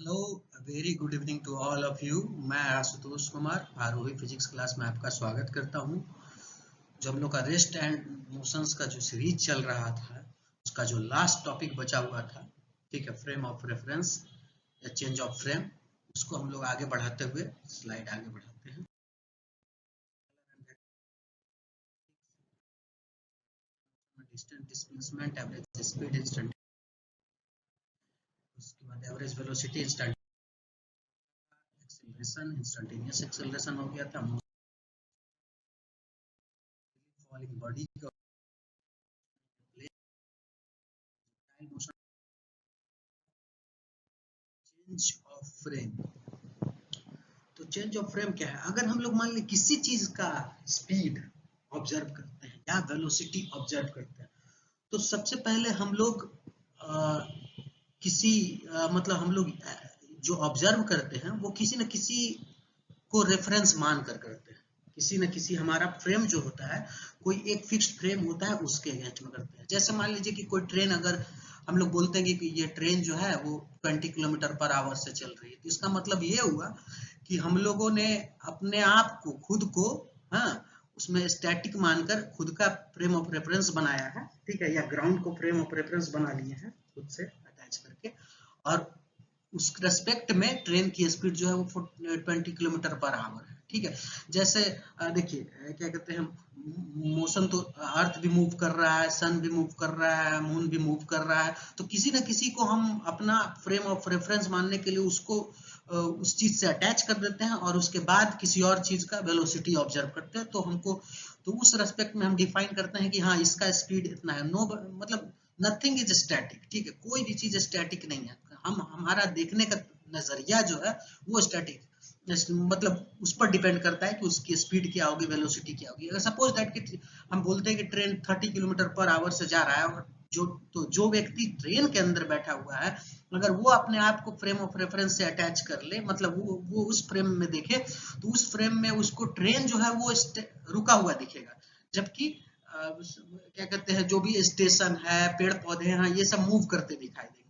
Hello, very good evening to all of you. मैं Ashutosh Kumar Aarohi physics class में आपका स्वागत करता हूं। जो हम लोग का रेस्ट एंड मोशंस का जो सीरीज चल रहा था, उसका जो लास्ट टॉपिक बचा हुआ था, ठीक है, फ्रेम ऑफ रेफरेंस या चेंज ऑफ फ्रेम, उसको हम लोग आगे बढ़ाते हुए स्लाइड आगे बढ़ाते हैं। Distance displacement, average speed, instant, उसके बाद average velocity, instant acceleration, instantaneous acceleration हो गया था, फॉलिंग बॉडी का मोशन, चेंज ऑफ फ्रेम। तो चेंज ऑफ फ्रेम क्या है? अगर हम लोग मान ली किसी चीज का स्पीड ऑब्जर्व करते हैं या वेलोसिटी ऑब्जर्व करते हैं, तो सबसे पहले हम लोग किसी मतलब हम लोग जो ऑब्जर्व करते हैं वो किसी न किसी को रेफरेंस मान कर करते हैं। किसी न किसी हमारा फ्रेम जो होता है, कोई एक फिक्स्ड फ्रेम होता है, उसके अगेंस्ट में करते हैं। जैसे मान लीजिए कि कोई ट्रेन, अगर हम लोग बोलते हैं कि ये ट्रेन जो है वो 20 किलोमीटर पर आवर से चल रही है, तो इसका मतलब ये हुआ कि हम लोगों ने अपने आप को, खुद को, हाँ, उसमें स्टैटिक मानकर खुद का फ्रेम ऑफ रेफरेंस बनाया है, ठीक है, या ग्राउंड को फ्रेम ऑफ रेफरेंस बना लिए हैं खुद से अटैच करके। और उस रेस्पेक्ट में ट्रेन की स्पीड जो है वो 20 किलोमीटर पर आवर है, ठीक है। जैसे देखिए, क्या कहते हैं, मोशन तो अर्थ भी मूव कर रहा है, सन भी मूव कर रहा है, मून भी मूव कर रहा है, तो किसी न किसी को हम अपना फ्रेम ऑफ रेफरेंस मानने के लिए उसको उस चीज से अटैच कर देते हैं, और उसके बाद किसी और चीज का वेलोसिटी ऑब्जर्व करते हैं। तो हमको, तो उस रेस्पेक्ट में हम डिफाइन करते हैं कि हाँ, इसका स्पीड इतना है। नो, मतलब नथिंग इज स्टैटिक, ठीक है, कोई भी चीज स्टैटिक नहीं है। हम, हमारा देखने का नजरिया जो है वो स्टैटिक, मतलब उस पर डिपेंड करता है कि उसकी स्पीड क्या होगी, वेलोसिटी क्या होगी। अगर सपोज दैट कि हम बोलते हैं कि ट्रेन 30 किलोमीटर पर आवर से जा रहा है, और जो व्यक्ति ट्रेन के अंदर बैठा हुआ है, अगर वो अपने आप को फ्रेम ऑफ रेफरेंस से अटैच कर ले, मतलब वो उस फ्रेम में देखे, तो उस फ्रेम में उसको ट्रेन जो है वो रुका हुआ दिखेगा। जबकि क्या कहते हैं, जो भी स्टेशन है, पेड़ पौधे हैं, ये सब मूव करते दिखाई देंगे।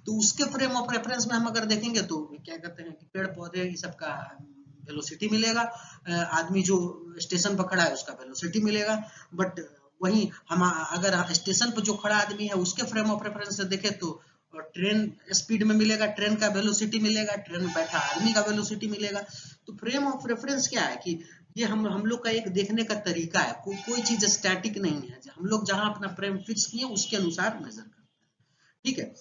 तो उसके फ्रेम ऑफ रेफरेंस में हम अगर देखेंगे तो क्या कहते हैं कि पेड़ पौधे, ये सब का वेलोसिटी मिलेगा, आदमी जो स्टेशन पर खड़ा है उसका वेलोसिटी मिलेगा। बट वहीं हम अगर स्टेशन पर जो खड़ा आदमी है उसके फ्रेम ऑफ रेफरेंस से देखें तो ट्रेन स्पीड में मिलेगा, ट्रेन का वेलोसिटी मिलेगा, ट्रेन में बैठा आदमी का वेलोसिटी मिलेगा। तो फ्रेम ऑफ रेफरेंस क्या है कि ये हम लोग का एक देखने का तरीका है। कोई चीज स्टैटिक नहीं है, हम लोग जहां अपना फ्रेम फिक्स किए उसके अनुसार मेजर करते हैं, ठीक है।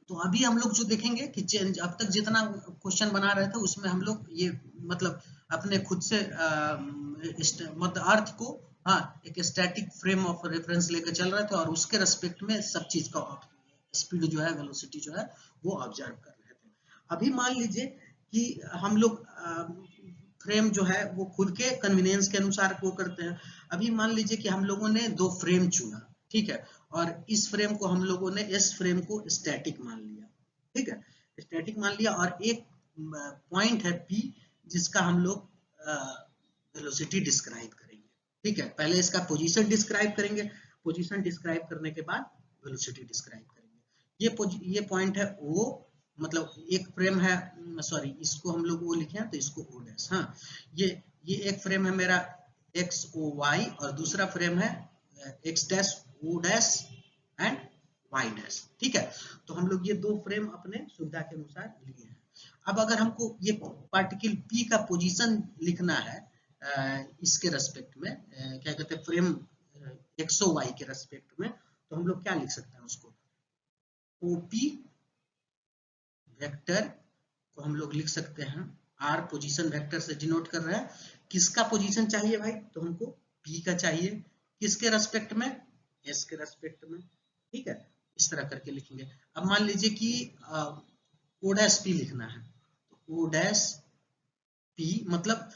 तो अभी हम लोग जो देखेंगे कि चेंज, अब तक जितना क्वेश्चन बना रहे थे उसमें हम लोग ये, मतलब अपने खुद से मतलब अर्थ को, हाँ, एक स्टैटिक फ्रेम ऑफ रेफरेंस लेकर चल रहे थे, और उसके रेस्पेक्ट में सब चीज का स्पीड जो है, वेलोसिटी जो है, वो ऑब्जर्व कर रहे थे। अभी मान लीजिए कि हम लोग फ्रेम जो है वो खुद के कन्वीनियंस के अनुसार वो करते हैं। अभी मान लीजिए कि हम लोगों ने दो फ्रेम चुना, ठीक है, और इस फ्रेम को हम लोगों ने, इस फ्रेम को स्टैटिक मान लिया, ठीक है, स्टैटिक मान लिया, और एक पॉइंट है पी, जिसका हम लोग वेलोसिटी डिस्क्राइब करेंगे, ठीक है। पहले इसका पोजीशन डिस्क्राइब करेंगे, पोजीशन डिस्क्राइब करने के बाद वेलोसिटी डिस्क्राइब करेंगे। ये पॉइंट है ओ, मतलब एक फ्रेम है, सॉरी, इसको हम लोग ओ लिखे हैं तो इसको ओ डैश, हाँ, ये एक फ्रेम है मेरा एक्स ओ वाई, और दूसरा फ्रेम है X dash O dash and Y dash, ठीक है। तो हम लोग ये दो फ्रेम अपने सुविधा के अनुसार लिए हैं। अब अगर हमको ये पार्टिकल पी का पोजीशन लिखना है इसके रेस्पेक्ट में, क्या कहते हैं, फ्रेम एक्स ओ वाई के रेस्पेक्ट में, तो हम लोग क्या लिख सकते हैं उसको, ओपी वेक्टर को हम लोग लिख सकते हैं, आर पोजीशन वेक्टर से डिनोट कर रहा है। किसका पोजीशन चाहिए भाई? तो हमको पी का चाहिए। किसके रेस्पेक्ट में? एस के रेस्पेक्ट में, ठीक है। इस तरह करके लिखेंगे। अब मान लीजिए कि ओ डैश पी लिखना है, तो ओ डैश पी मतलब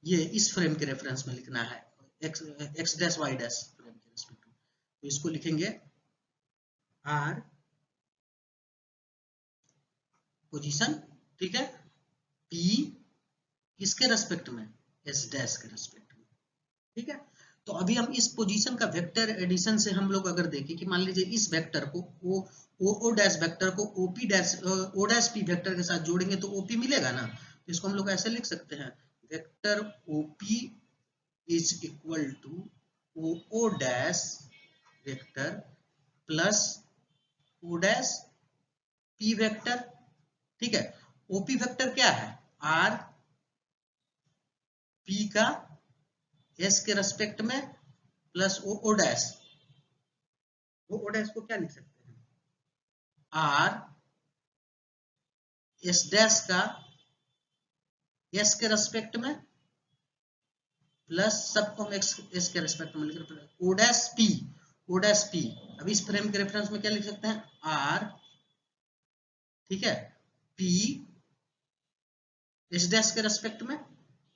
ये इस फ्रेम के रेफरेंस में लिखना है, X dash Y dash frame के रेस्पेक्ट में, तो इसको लिखेंगे आर पोजीशन, ठीक है, पी किसके रेस्पेक्ट में? एस डैश के रेस्पेक्ट में, ठीक है। तो अभी हम इस पोजीशन का वेक्टर एडिशन से हम लोग अगर देखें कि मान लीजिए इस वेक्टर को ओ डैश वेक्टर को OP dash O dash P vector के साथ जोड़ेंगे तो ओपी मिलेगा ना। तो इसको हम लोग ऐसे लिख सकते हैं, vector OP is equal to O dash vector plus O dash P vector. ठीक है, ओपी वेक्टर क्या है, आर पी का एस के रेस्पेक्ट में plus O dash, O dash को क्या लिख सकते हैं, आर एस डैश का एस के रेस्पेक्ट में प्लस सबको हम एस के रेस्पेक्ट में लिख रहे हैं O dash P, O dash P. अब इस फ्रेम के रेफरेंस में क्या लिख सकते हैं, आर, ठीक है, पी एस डैश के रेस्पेक्ट में,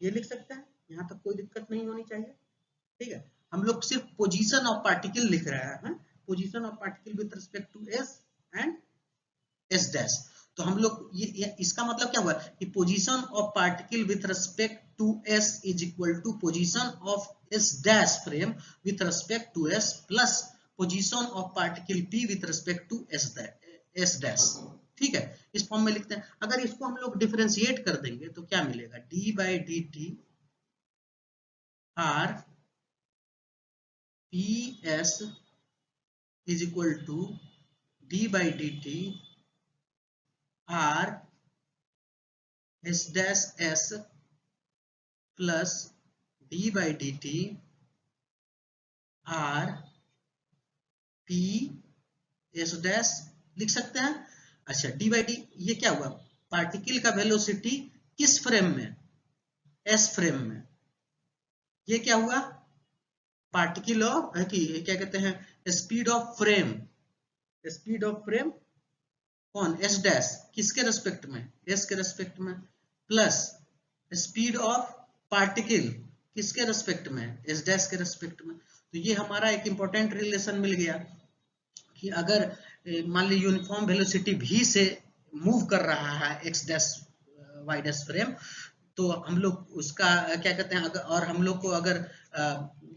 ये लिख सकते हैं, यहां तक कोई दिक्कत नहीं होनी चाहिए। ठीक है, हम लोग सिर्फ पोजीशन ऑफ पार्टिकल लिख रहे हैं, position of particle with respect to S and S dash. तो हम लोग ये इसका मतलब क्या हुआ कि position of particle with respect to S is equal to position of S dash frame with respect to S plus position of particle P with respect to S dash. ठीक है, इस फॉर्म में लिखते हैं। अगर इसको हम लोग डिफरेंशिएट कर देंगे तो क्या मिलेगा, D by D T R P S is equal to D by D T R S dash S plus D by D T R P S dash लिख सकते हैं। अच्छा, डी बाई डी ये क्या हुआ, पार्टिकल का velocity किस frame में, एस फ्रेम में, ये क्या हुआ, पार्टिकल ऑफ क्या कहते हैं, speed of frame, speed of frame कौन, एस डैश, किसके रेस्पेक्ट में, एस के रेस्पेक्ट में, प्लस स्पीड ऑफ पार्टिकल किसके रेस्पेक्ट में, एस डैश के रेस्पेक्ट में। तो ये हमारा एक इंपॉर्टेंट रिलेशन मिल गया कि अगर मान ली यूनिफॉर्म वेलोसिटी v से मूव कर रहा है X dash Y dash frame, तो हम लोग उसका क्या कहते हैं, अगर और हम लोग को अगर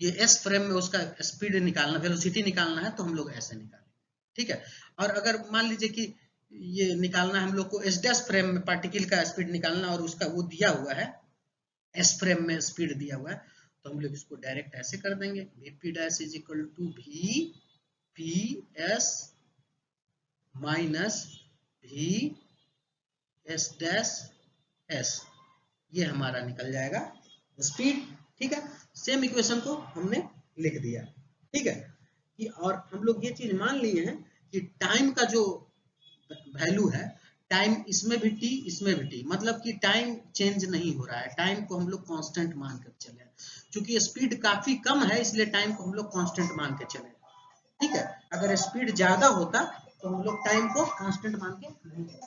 ये एस फ्रेम में उसका स्पीड निकालना, वेलोसिटी निकालना है तो हम लोग ऐसे निकालेंगे। ठीक है, और अगर मान लीजिए कि ये निकालना है हम लोग को एस डैश फ्रेम में पार्टिकल का स्पीड निकालना और उसका वो दिया हुआ है, एस फ्रेम में स्पीड दिया हुआ है, तो हम लोग इसको डायरेक्ट ऐसे कर देंगे, vp dash is equal to V P S minus V S dash S, ये हमारा निकल जाएगा स्पीड। ठीक है, सेम इक्वेशन को हमने लिख दिया। ठीक है, कि और हम लोग ये चीज मान लिए हैं कि टाइम का जो वैल्यू है, टाइम इसमें भी टी इसमें भी टी, मतलब कि टाइम चेंज नहीं हो रहा है, टाइम को हम लोग कांस्टेंट मान कर चले। क्योंकि स्पीड काफी कम है इसलिए टाइम को हम लोग कांस्टेंट मान के चले। ठीक है, अगर स्पीड ज्यादा होता तो हम लोग टाइम को कांस्टेंट मान के नहीं चलते।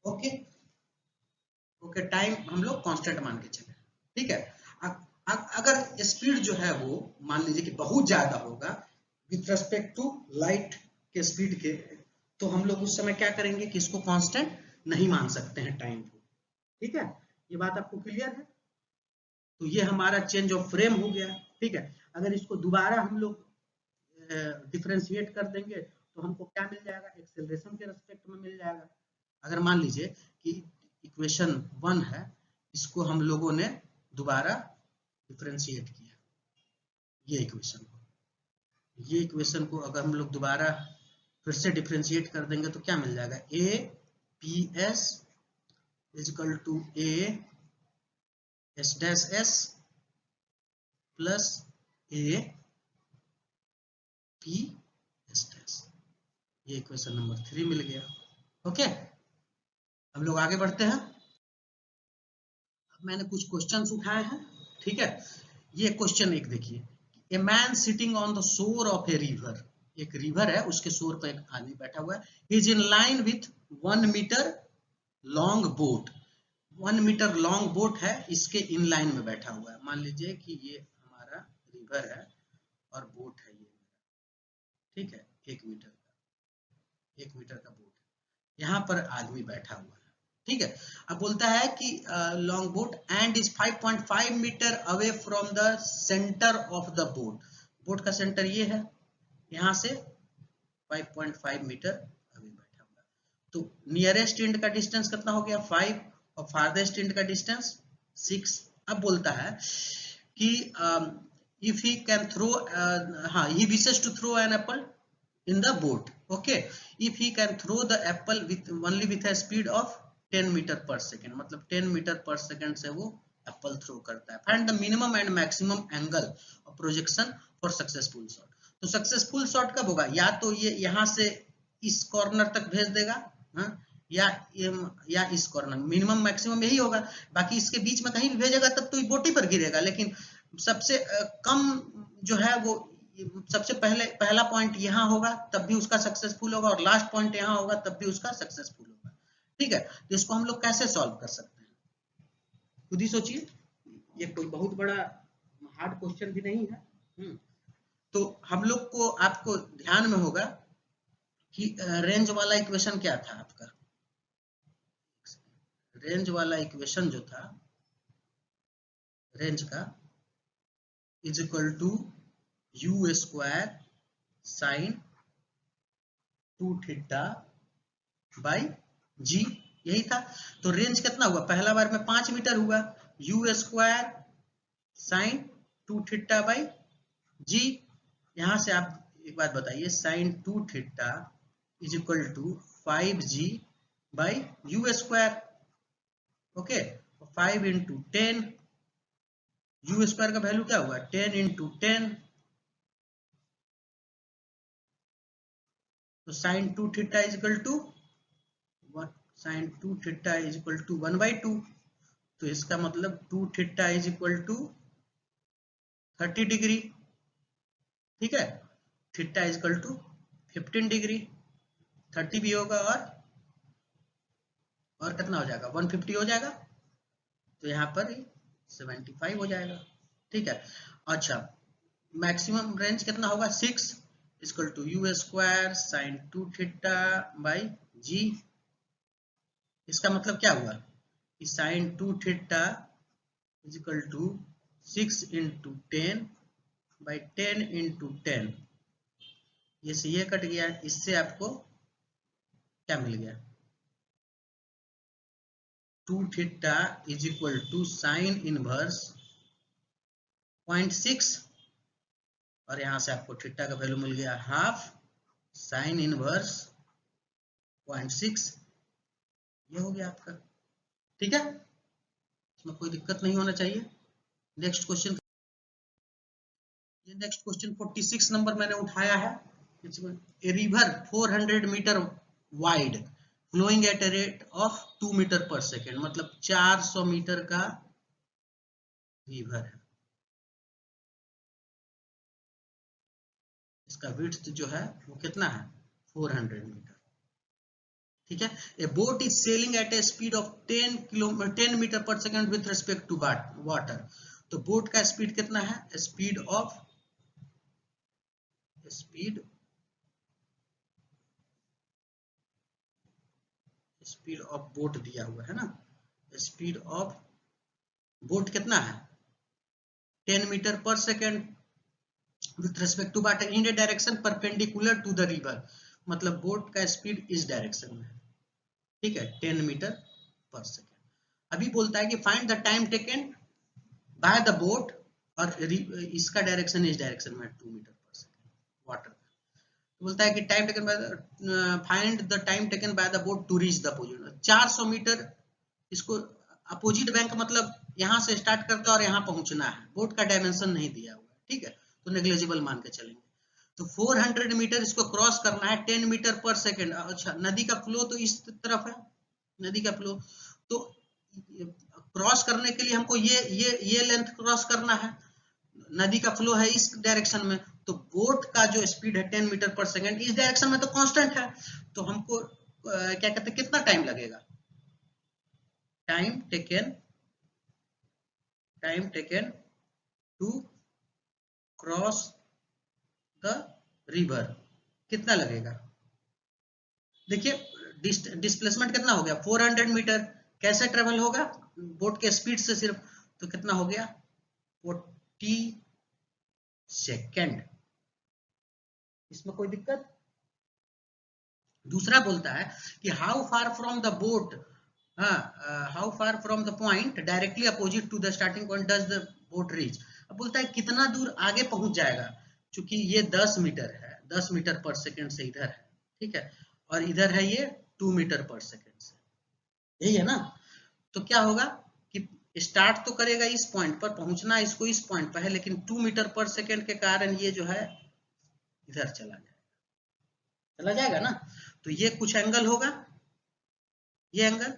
ओके ओके, टाइम हम लोग कांस्टेंट मान के चले। ठीक है, अगर स्पीड जो है वो मान लीजिए कि बहुत ज्यादा होगा विथ रेस्पेक्ट टू लाइट के स्पीड के, तो हम लोग उस समय क्या करेंगे कि इसको कांस्टेंट नहीं मान सकते हैं टाइम को। ठीक है, ये बात आपको क्लियर है। तो ये हमारा चेंज ऑफ फ्रेम हो गया। ठीक है, अगर इसको दोबारा हम लोग डिफरेंशिएट कर देंगे तो हमको क्या मिल जाएगा, एक्सेलरेशन के रेस्पेक्ट में मिल जाएगा। अगर मान लीजिए कि इक्वेशन 1 है, इसको हम लोगों ने दोबारा डिफरेंशिएट किया, ये इक्वेशन को अगर हम लोग दोबारा फिर से डिफरेंशिएट कर देंगे तो क्या मिल जाएगा, A P S is equal to A S dash S plus A P S dash, ये इक्वेशन नंबर 3 मिल गया। ओके, हम लोग आगे बढ़ते हैं। मैंने कुछ क्वेश्चंस उठाए हैं। ठीक है, ये क्वेश्चन एक देखिए, a man sitting on the shore of a river, एक रिवर है उसके शोर पर एक आदमी बैठा हुआ है, is in line with 1 metre long boat, 1 metre long boat है, इसके इन लाइन में बैठा हुआ है। मान लीजिए कि ये हमारा रिवर है और बोट है ये, ठीक है, 1 मीटर का बोट है, यहाँ पर आदमी बैठा हुआ है। ठीक है। अब बोलता है कि long boat end is 5.5 metre away from the centre of the boat. Boat का सेंटर ये है, यहाँ से 5.5 मीटर अवे बैठा हुआ। तो नियरेस्ट एंड का डिस्टेंस कितना हो गया 5 और फारदेस्ट एंड का डिस्टेंस 6। अब बोलता है कि इफ ही कैन थ्रो, हाँ, he wishes to throw an apple in the boat, okay, if he can throw the apple with only with a speed of 10 metre per second, मतलब 10 metre per second से वो Apple throw करता है। Find the minimum and maximum angle of projection for successful shot. तो successful shot कब होगा, या तो ये यहाँ से इस कॉर्नर तक भेज देगा, हाँ, या इस कॉर्नर, मिनिमम मैक्सिमम यही होगा। बाकी इसके बीच में कहीं भी भेजेगा तब तो बोटी पर गिरेगा, लेकिन सबसे कम जो है वो सबसे पहला पॉइंट यहाँ होगा तब भी उसका सक्सेसफुल होगा, और लास्ट पॉइंट यहाँ होगा तब भी उसका सक्सेसफुल होगा। ठीक है, तो इसको हम लोग कैसे सॉल्व कर सकते हैं, खुद ही सोचिए। ये कोई बहुत बड़ा हार्ड क्वेश्चन भी नहीं है। तो हम लोग को, आपको ध्यान में होगा कि रेंज वाला इक्वेशन क्या था आपका, रेंज वाला इक्वेशन जो था, रेंज का is equal to U square sine 2 theta by G, यही था। तो रेंज कितना हुआ, पहला बार में 5 मीटर हुआ, U square sine 2 theta by G. यहां से आप एक बात बताइए, sine 2 theta is equal to 5g by U square, okay. 5 into 10, U square का वैल्यू क्या हुआ 10 इंटू 10, तो sine 2 theta is equal to sine 2 theta is equal to 1/2। तो इसका मतलब 2 theta is equal to 30 degree, ठीक है। Theta is equal to 15 degree, 30 भी होगा और कितना हो जाएगा 150 हो जाएगा, तो यहाँ पर 75 हो जाएगा, ठीक है। अच्छा, मैक्सिमम रेंज कितना होगा 6 equal to U square sine 2 theta by G. इसका मतलब क्या हुआ कि sine 2 theta is equal to 6 into 10 by 10 into 10, ये से ये कट गया, इससे आपको क्या मिल गया 2 theta is equal to sine inverse 0.6, और यहां से आपको थीटा का वैल्यू मिल गया हाफ साइन इनवर्स 0.6, ये हो गया आपका, ठीक है। इसमें कोई दिक्कत नहीं होना चाहिए। नेक्स्ट क्वेश्चन, ये नेक्स्ट क्वेश्चन 46 नंबर मैंने उठाया है। A river 400 metre wide flowing at a rate of 2 metre per second, मतलब 400 मीटर का रिवर है। इसका विड्थ जो है वो कितना है 400 मीटर, ठीक है। A boat is sailing at a speed of 10 metre per second with respect to water. तो बोट का स्पीड कितना है, स्पीड ऑफ बोट दिया हुआ है ना, स्पीड ऑफ बोट कितना है 10 metre per second with respect to water in a direction perpendicular to the river, मतलब बोट का स्पीड इस डायरेक्शन में है, ठीक है, 10 मीटर पर सेकेंड। अभी बोलता है कि find the time taken by the boat, और इसका डायरेक्शन इस डायरेक्शन में 2 मीटर पर सेकेंड वाटर का। तो बोलता है कि time taken by, find the time taken by the boat to reach the opposite. 400 metre इसको अपोजिट बैंक, मतलब यहाँ से स्टार्ट करता है और यहाँ पहुंचना है, बोट का डायमेंशन नहीं दिया हुआ है, ठीक है, तो नेग्लिजिबल मान के चलेंगे। तो 400 मीटर इसको क्रॉस करना है 10 मीटर पर सेकेंड। अच्छा, नदी का फ्लो तो इस तरफ है, नदी का फ्लो, तो क्रॉस करने के लिए हमको ये लेंथ क्रॉस करना है, नदी का फ्लो है इस डायरेक्शन में, तो बोट का जो स्पीड है 10 मीटर पर सेकेंड इस डायरेक्शन में तो कांस्टेंट है, तो हमको क्या कहते हैं कितना टाइम लगेगा, time taken to cross the river कितना लगेगा। देखिए डिस्प्लेसमेंट कितना हो गया 400 मीटर। कैसे ट्रेवल होगा बोट के स्पीड से सिर्फ, तो कितना हो गया 40 सेकेंड। इसमें कोई दिक्कत। दूसरा बोलता है कि how far from the boat, how far from the point directly opposite to the starting point does the boat reach. अब बोलता है कितना दूर आगे पहुंच जाएगा, क्योंकि ये 10 मीटर है, 10 मीटर पर सेकेंड से इधर है, ठीक है, और इधर है ये 2 मीटर पर सेकेंड से, यही है ना। तो क्या होगा कि स्टार्ट तो करेगा इस पॉइंट पर, पहुंचना इसको इस पॉइंट पर है, लेकिन 2 मीटर पर सेकेंड के कारण ये जो है इधर चला जाएगा ना। तो ये कुछ एंगल होगा, ये एंगल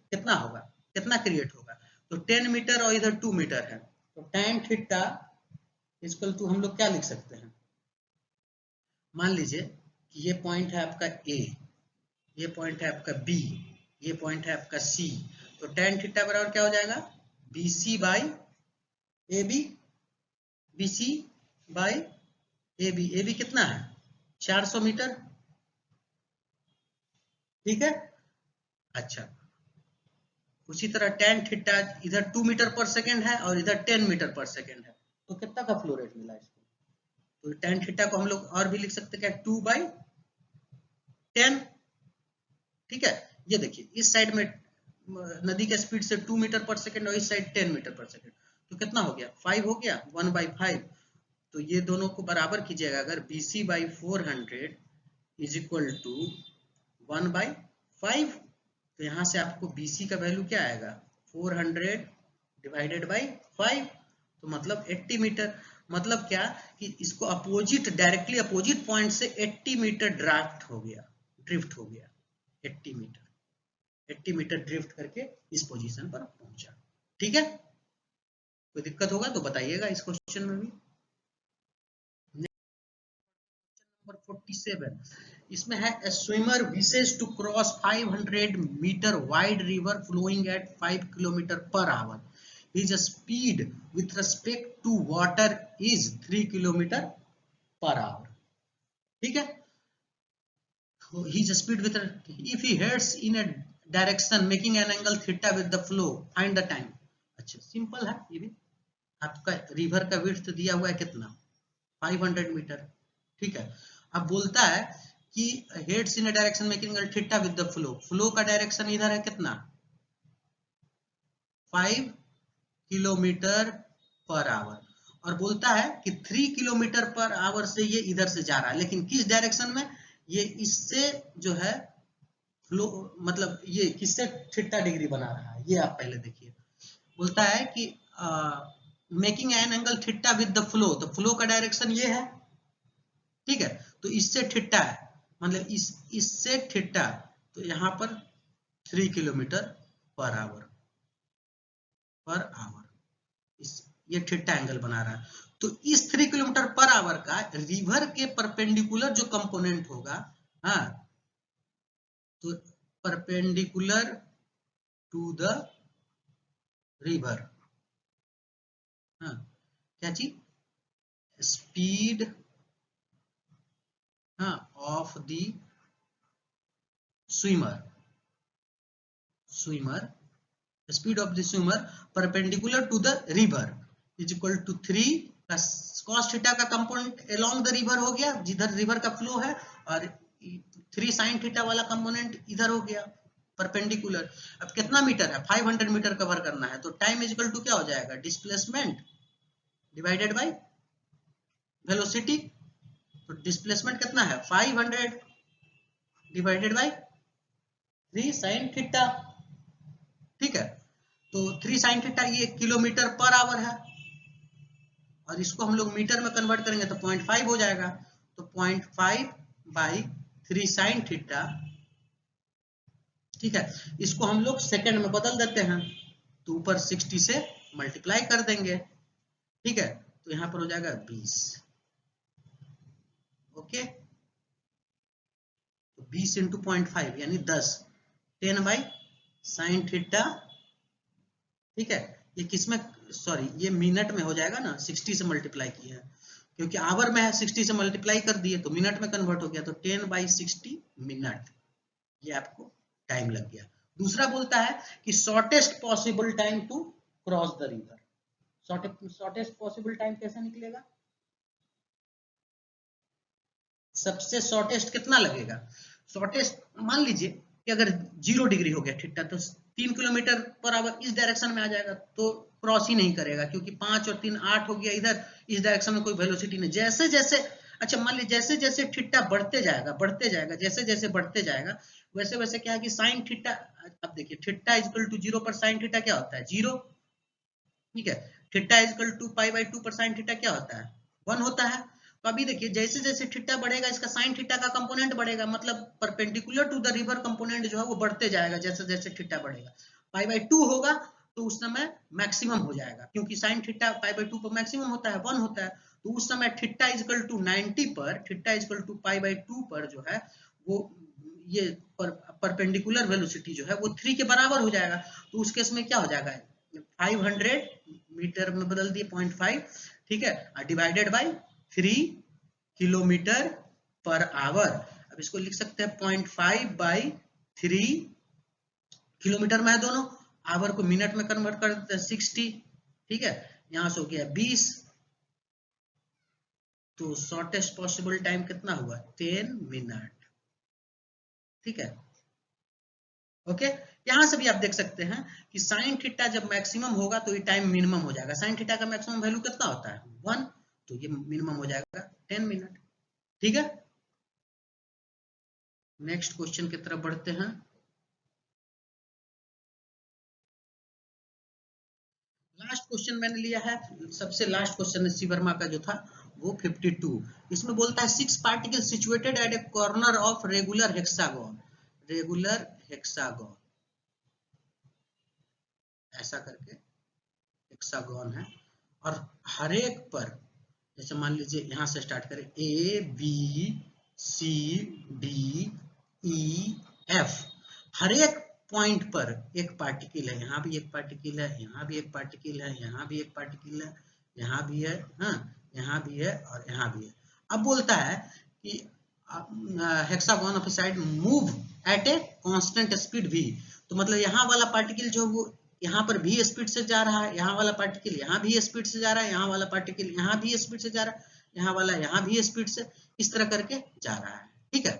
कितना होगा, कितना क्रिएट होगा, तो 10 मीटर और इधर 2 मीटर है, तो tan थीटा इक्वल टू हम लोग क्या लिख सकते हैं, मान लीजिए कि ये पॉइंट है आपका A, ये पॉइंट है आपका B, ये पॉइंट है आपका C, तो tan थीटा बराबर क्या हो जाएगा BC by AB, BC by AB, AB कितना है 400 मीटर, ठीक है। अच्छा, उसी तरह tan थीटा इधर 2 मीटर पर सेकेंड है और इधर 10 मीटर पर सेकेंड है, तो कितना का फ्लो रेट मिला इसको, तो tan थीटा को हम लोग और भी लिख सकते हैं 2/10, ठीक है। ये देखिए इस साइड में नदी के स्पीड से 2 मीटर पर सेकेंड और इस साइड 10 मीटर पर सेकेंड, तो कितना हो गया 5 हो गया, 1/5। तो ये दोनों को बराबर कीजिएगा, अगर BC by 400 is equal to 1/5, तो यहां से आपको BC का वैल्यू क्या आएगा 400 डिवाइडेड बाई 5, तो मतलब 80 मीटर। मतलब क्या कि इसको अपोजिट, डायरेक्टली अपोजिट पॉइंट से 80 मीटर ड्रिफ्ट हो गया 80 मीटर ड्रिफ्ट करके इस पोजीशन पर पहुंचा, ठीक है। कोई दिक्कत होगा तो बताइएगा इस क्वेश्चन में भी। नंबर 47, इसमें है a swimmer wishes to cross 500 meter wide river flowing at 5 km per hour. His speed with respect to water is 3 km per hour, ठीक है। His speed with, if he heads in a direction making an angle theta with the flow, find the time। अच्छा simple है ये भी, आपका river का width दिया हुआ है कितना 500 मीटर, ठीक है। अब बोलता है कि heads in a direction making angle theta with the flow, flow का डायरेक्शन इधर है कितना 5 किलोमीटर पर आवर, और बोलता है कि 3 किलोमीटर पर आवर से ये इधर से जा रहा है, लेकिन किस डायरेक्शन में, ये इससे जो है फ्लो, मतलब ये किससे थीटा डिग्री बना रहा है, ये आप पहले देखिए। बोलता है कि making an angle theta with the flow, तो फ्लो का डायरेक्शन ये है, ठीक है, तो इससे थीटा है, मतलब इससे थीटा, तो यहां पर 3 किलोमीटर पर आवर ये थीटा एंगल बना रहा है। तो इस 3 किलोमीटर पर आवर का रिवर के परपेंडिकुलर जो कंपोनेंट होगा, हाँ, तो परपेंडिकुलर टू द रिवर, हाँ, क्या चीज स्पीड, हाँ, of the swimmer speed of the swimmer perpendicular to the river is equal to 3 cos theta का कंपोनेंट अलोंग द रिवर हो गया, जिधर रिवर का फ्लो है, और 3 sin थीटा वाला कंपोनेंट इधर हो गया परपेंडिकुलर। अब कितना मीटर है 500 मीटर कवर करना है, तो टाइम इज इक्वल टू क्या हो जाएगा डिस्प्लेसमेंट डिवाइडेड बाय वेलोसिटी, तो डिस्प्लेसमेंट कितना है 500 डिवाइडेड बाय 3 sin थीटा, ठीक है। तो 3 sin थीटा ये किलोमीटर पर आवर है, और इसको हम लोग मीटर में कन्वर्ट करेंगे तो 0.5 हो जाएगा, तो 0.5 बाई 3 sin थीटा, ठीक है। इसको हम लोग सेकंड में बदल देते हैं, तो ऊपर 60 से मल्टीप्लाई कर देंगे, ठीक है, तो यहां पर हो जाएगा 20, ओके। तो 20 इंटू 0.5 यानी 10, 10 बाई साइन थीटा, ठीक है। ये किसमें, सॉरी ये मिनट में हो जाएगा ना, 60 से मल्टीप्लाई किया है, क्योंकि आवर में है 60 से मल्टीप्लाई कर दिए तो मिनट में कन्वर्ट हो गया, तो 10 बाई 60 मिनट, ये आपको टाइम लग गया। दूसरा बोलता है कि shortest possible time to cross the river. Shortest possible time कैसे निकलेगा? सबसे शॉर्टेस्ट कितना लगेगा? शॉर्टेस्ट मान लीजिए कि अगर 0 डिग्री हो गया थीटा, तो 3 किलोमीटर पर आवर इस डायरेक्शन में आ जाएगा, तो क्रॉस ही नहीं करेगा, क्योंकि 5 और 3 8 हो गया इधर, इस डायरेक्शन में कोई वेलोसिटी नहीं। जैसे जैसे, अच्छा मान लीजिए जैसे जैसे थीटा बढ़ते जाएगा, जैसे जैसे बढ़ते जाएगा, वैसे वैसे क्या है कि साइन थीटा, अब देखिए थीटा इज इक्वल टू 0 पर साइन थीटा क्या होता है? 0। ठीक है, theta is equal to pi by 2 पर साइन थीटा क्या होता है? 1 होता है। तो अभी देखिए जैसे जैसे थीटा बढ़ेगा, इसका साइन थीटा का कंपोनेंट बढ़ेगा, मतलब perpendicular to the river component जो है वो बढ़ते जाएगा जैसे जैसे थीटा बढ़ेगा। पाई बाई 2 होगा तो उस समय मैक्सिमम हो जाएगा, क्योंकि साइन थीटा पाई बाई 2 पर मैक्सिमम होता है, 1 होता है। तो उस समय थीटा इज इक्वल टू 90 पर, theta is equal to pi by 2 पर जो है वो ये परपेंडिकुलर वेलोसिटी जो है वो 3 के बराबर हो जाएगा। तो उस केस में क्या हो जाएगा? 500 मीटर में बदल दिए 0.5, ठीक है, divided by 3 kilometre per hour. अब इसको लिख सकते हैं 0.5 बाई 3, किलोमीटर में है दोनों, आवर को मिनट में कन्वर्ट कर देते हैं 60, ठीक है, यहां से हो गया 20। तो शॉर्टेस्ट पॉसिबल टाइम कितना हुआ? 10 मिनट। ठीक है, ओके। यहां से भी आप देख सकते हैं कि साइन थीटा जब मैक्सिमम होगा तो ये टाइम मिनिमम हो जाएगा। साइन थीटा का मैक्सिमम वैल्यू कितना होता है? 1, तो ये मिनिमम हो जाएगा 10 मिनट। ठीक है, नेक्स्ट क्वेश्चन की तरफ बढ़ते हैं। लास्ट क्वेश्चन मैंने लिया है, सबसे लास्ट क्वेश्चन सी वर्मा का जो था वो 52। इसमें बोलता है 6 particle situated at A corner of regular hexagon. Regular hexagon ऐसा करके हेक्सागोन है, और हर एक पर, जैसे मान लीजिए यहां से स्टार्ट करें, A B C D E F, हर एक पॉइंट पर एक पार्टिकल है। यहाँ भी एक पार्टिकल है, यहाँ भी एक पार्टिकल है, यहाँ भी एक पार्टिकल है, यहाँ भी है, हाँ, यहाँ भी है और यहाँ भी है। अब बोलता है कि hexagon of side move at a constant speed v। तो मतलब यहाँ वाला पार्टिकल जो वो यहाँ पर भी स्पीड से जा रहा है, यहाँ वाला पार्टिकल यहाँ भी स्पीड से जा रहा है, यहाँ वाला पार्टिकल यहाँ भी स्पीड से जा रहा है, यहाँ वाला यहाँ भी स्पीड से, इस तरह करके जा रहा है। ठीक है,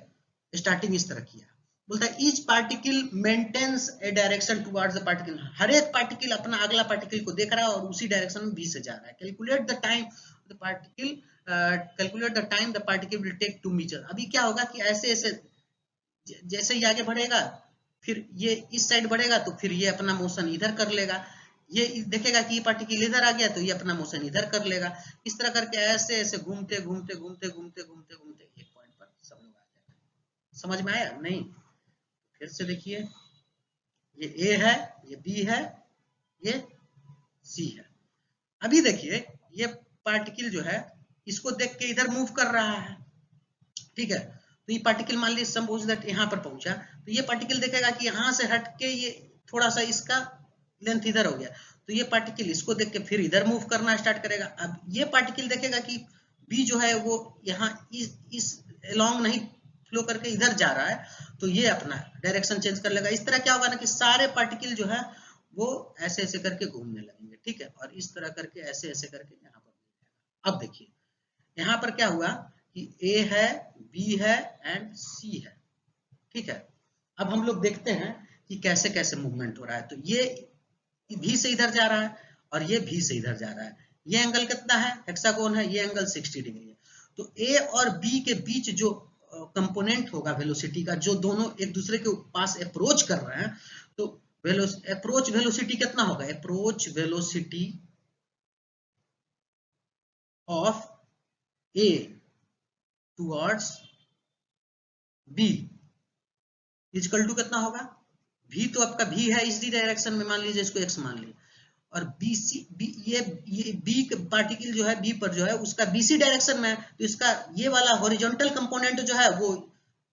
स्टार्टिंग इस तरह किया। बोलता है each particle maintains a direction towards the particle. हर एक पार्टिकल अपना अगला पार्टिकल को देख रहा है और उसी डायरेक्शन में भी से जा रहा है। Calculate the time the particle, calculate the time the particle will take to metre. अभी क्या होगा कि ऐसे ऐसे जैसे ही आगे बढ़ेगा, फिर ये इस साइड बढ़ेगा तो फिर ये अपना मोशन इधर कर लेगा, ये देखेगा कि ये पार्टिकल इधर आ गया तो ये अपना मोशन इधर कर लेगा। इस तरह करके ऐसे ऐसे घूमते घूमते घूमते घूमते घूमते घूमते एक पॉइंट पर सब लोग आ जाएगा। समझ में आया? नहीं, फिर से देखिए, ये ए है, ये बी है, ये सी है। अभी देखिए ये पार्टिकल जो है इसको देख के इधर मूव कर रहा है। ठीक है, तो ये पार्टिकल मान लीजिए सपोज दैट यहाँ पर पहुंचा, तो ये पार्टिकल देखेगा कि यहाँ से हट के ये थोड़ा सा इसका लेंथ इधर हो गया, तो ये पार्टिकल इसको देख के फिर इधर मूव करना स्टार्ट करेगा। अब ये पार्टिकल देखेगा कि बी जो है वो यहाँ इस अलोंग नहीं फ्लो करके इधर जा रहा है, तो ये अपना डायरेक्शन चेंज कर लेगा। इस तरह क्या होगा ना कि सारे पार्टिकल जो है वो ऐसे ऐसे करके घूमने लगेंगे। ठीक है, और इस तरह करके ऐसे ऐसे करके यहाँ पर। अब देखिए यहाँ पर क्या हुआ कि ए है, बी है एंड सी है। ठीक है, अब हम लोग देखते हैं कि कैसे कैसे मूवमेंट हो रहा है। तो ये भी से इधर जा रहा है और ये भी से इधर जा रहा है। ये एंगल कितना है? हेक्सागोन है, ये एंगल 60 डिग्री है। तो ए और बी के बीच जो कंपोनेंट होगा वेलोसिटी का, जो दोनों एक दूसरे के पास अप्रोच कर रहे हैं, तो अप्रोच वेलोसिटी कितना होगा? Approach velocity of A towards B is equal to कितना होगा? भी तो आपका भी है इस डायरेक्शन में, मान लीजिए इसको x मान लीजिए, और बीसी ये बी पार्टिकल जो है बी पर जो है उसका बीसी डायरेक्शन में है, तो इसका ये वाला हॉरिजॉन्टल कंपोनेंट जो है वो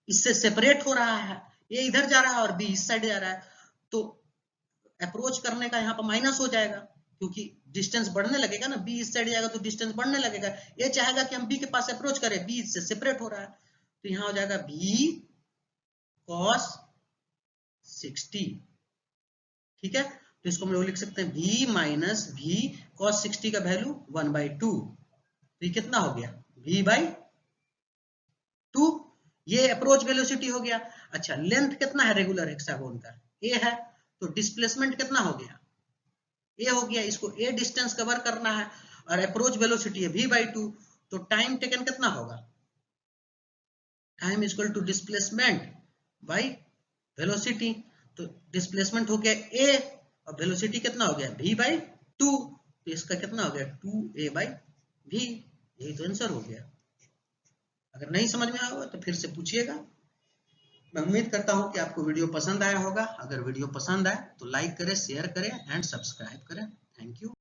इससे सेपरेट हो रहा है, ये इधर जा रहा है और बी इस साइड जा रहा है। तो अप्रोच करने का यहाँ पर माइनस हो जाएगा, क्योंकि डिस्टेंस बढ़ने लगेगा ना, बी इस साइड जाएगा तो डिस्टेंस बढ़ने लगेगा। ये चाहेगा कि हम बी के पास अप्रोच करें, बी इससे सेपरेट हो रहा है, तो यहाँ हो जाएगा बी कॉस 60, ठीक है। तो इसको हम लोग लिख सकते हैं v माइनस v cos 60 का वैल्यू 1/2, तो ये कितना हो गया v/2, ये अप्रोच वेलोसिटी हो गया। अच्छा, लेंथ कितना है रेगुलर हेक्सागोन का, a है, तो डिस्प्लेसमेंट कितना हो गया, a हो गया। इसको a डिस्टेंस कवर करना है और अप्रोच वेलोसिटी है v/2, तो टाइम टेकन कितना होगा, time equal to displacement by velocity. तो डिस्प्लेसमेंट हो गया a और वेलोसिटी कितना हो गया v/2, तो इसका कितना हो गया 2a/v, यही तो आंसर हो गया। अगर नहीं समझ में आया होगा तो फिर से पूछिएगा। मैं उम्मीद करता हूं कि आपको वीडियो पसंद आया होगा। अगर वीडियो पसंद आए तो लाइक करें, शेयर करें एंड सब्सक्राइब करें। Thank you.